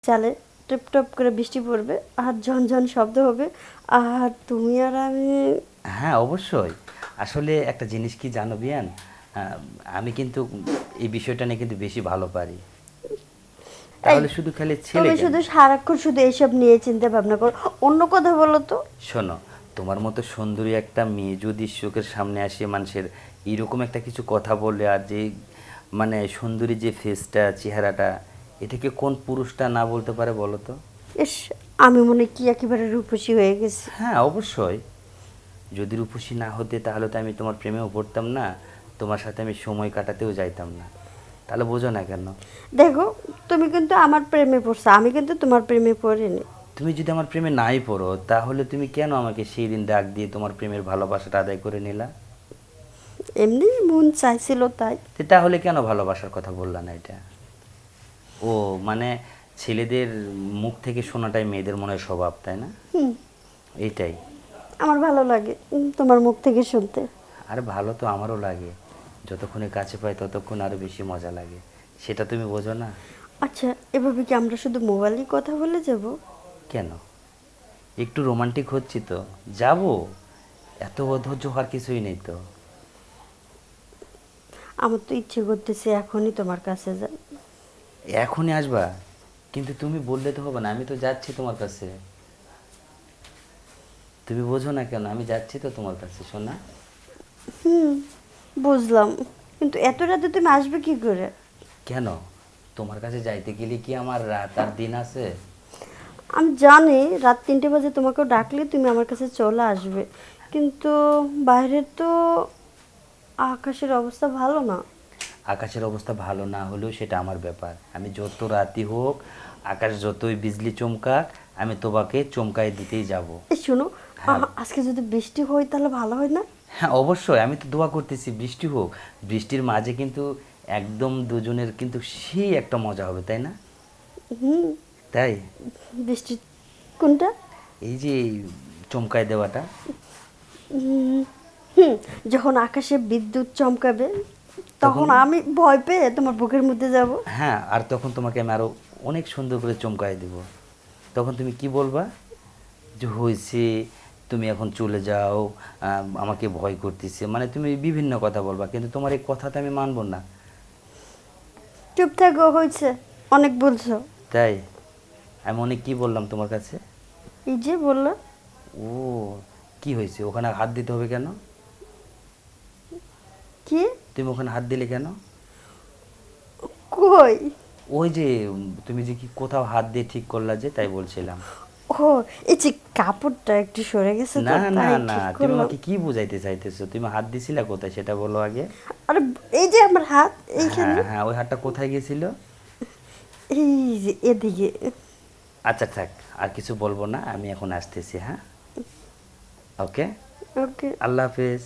চালে টপ করে বৃষ্টি পড়বে আর ঝনঝন শব্দ হবে আর তুমি আর আমি। হ্যাঁ, অবশ্যই। আসলে একটা জিনিস কি জানো বিয়ান, আহ, আমি কিন্তু এই বিষয়টা নিয়ে কিন্তু বেশি ভালো পারি। এই তাহলে শুধু খালি ছেলে তুমি কেন? শুধু সারাক্ষণ শুধু এইসব নিয়ে চিন্তা ভাবনা করো, অন্য কথা বলো তো। শোনো, তোমার মতো সুন্দরী একটা মেয়ে যদি চোখের সামনে আসে মানুষের এরকম একটা কিছু কথা বলে, আর যে মানে সুন্দরী যে ফেসটা চেহারাটা, এটাকে কোন পুরুষটা না বলতে পারে বলো তো? ইস, আমি মনে হয় কি একেবারে রূপসী হয়ে গেছি। হ্যাঁ, অবশ্যই। যদি রূপসী না হতে তাহলে তো আমি তোমার প্রেমেও পড়তাম না, তোমার সাথে আমি সময় কাটাতেও যাইতাম না। তাহলে বোঝো না কেন? দেখো, তুমি কিন্তু আমার প্রেমে পড়ছো, আমি কিন্তু তোমার প্রেমে পড়িনি। তুমি যদি আমার প্রেমে নাই পড়ো তাহলে তুমি কেন আমাকে সেই দিন ডাক দিয়ে তোমার প্রেমের ভালোবাসাটা আদায় করে নিলা? এমনি মন চাইছিল তাই। তাহলে কেন ভালোবাসার কথা বললা না এটা? ও, মানে ছেলেদের মুখ থেকে শোনাটাই মেয়েদের মনে হয় স্বভাব, তাই না? হুম, এইটাই। আমার ভালো লাগে তোমার মুখ থেকে শুনতে। আর ভালো তো আমারও লাগে, যতক্ষণে কাছে পাই ততক্ষণ আরো বেশি মজা লাগে। সেটা তুমি বোঝো না? আচ্ছা, এভাবে কি আমরা শুধু মোবাইলেই কথা বলে যাব? কেন? একটু রোমান্টিক হচ্ছি তো, যাবো। এত অধৈর্য হওয়ার কিছুই নেই তো। আমার তো ইচ্ছে করতেছে এখনই তোমার কাছে যাই। এখনই আসবা? কিন্তু তুমি বললে তো হবে না, আমি তো যাচ্ছি তোমার কাছে। তুমি বোঝো না কেন? আমি যাচ্ছি তো তোমার কাছে, সোনা। হুম, বুঝলাম, কিন্তু এত রাতে তুমি আসবে কি করে? কেন? তোমার কাছে যাইতে গেলে কি আমার রাত আর দিন আছে? আমি জানি রাত 3টে বাজে তোমাকেও ডাকলে তুমি আমার কাছে চলে আসবে, কিন্তু বাইরের তো আকাশের অবস্থা ভালো না। আকাশের অবস্থা ভালো না হলেও সেটা আমার ব্যাপার। আমি যত রাতি হোক, আকাশ যতই বিজলি চমকাক, আমি তোমাকে চমকাই দিতেই যাব। এই শোনো, হ্যাঁ। আজকে যদি বৃষ্টি হয় তাহলে ভালো হয় না? হ্যাঁ, অবশ্যই। আমি তো দোয়া করতেছি বৃষ্টি হোক। বৃষ্টির মাঝে কিন্তু একদম দুজনের কিন্তু সেই একটা মজা হবে, তাই না? হুম। তাই। বৃষ্টি কোনটা? এই যে চমকায় দেওয়াটা। হুম, হুম, যখন আকাশে বিদ্যুৎ চমকাবে তখন? তখন আমি ভয় পেয়ে তোমার বুকের মধ্যে যাব। হ্যাঁ, আর তখন তোমাকে আমি আরো অনেক সুন্দর করে চমকায় দেব। তখন তুমি কি বলবা? যে হয়েছে, তুমি এখন চলে যাও, আমাকে ভয় করতেছে, মানে তুমি বিভিন্ন কথা বলবা, কিন্তু তোমার এই কথাটা আমি মানবো না। চুপ থাকো, হয়েছে, অনেক বলছো। তাই? আমি অনেক কি বললাম তোমার কাছে? এই যে বললো। ও, কি হয়েছে? ওখানে হাত দিতে হবে কেন? কি? তুমি ওখানে হাত দিলে কেন? কই? ওই যে তুমি যে কি কোথাও হাত দিয়ে ঠিক করলা যে, তাই বলছিলাম। ও, এই যে কাপড়টা একটু সরে গেছে তো না না তাই না, ঠিক তুমি করলাম। আমাকে কি বুঝাইতে চাইতেছো? তুমি হাত দিছিলা কোথায় সেটা বলো আগে। আরে, এই যে আমার হাত হ্যাঁ এইখানে। হ্যাঁ, ওই হাতটা কোথায় গেছিল? এই যে এদিকে। আচ্ছা থাক, আর কিছু বলবো না, আমি এখন আসতেছি, হ্যাঁ? ওকে। ওকে। আল্লাহ হাফেজ।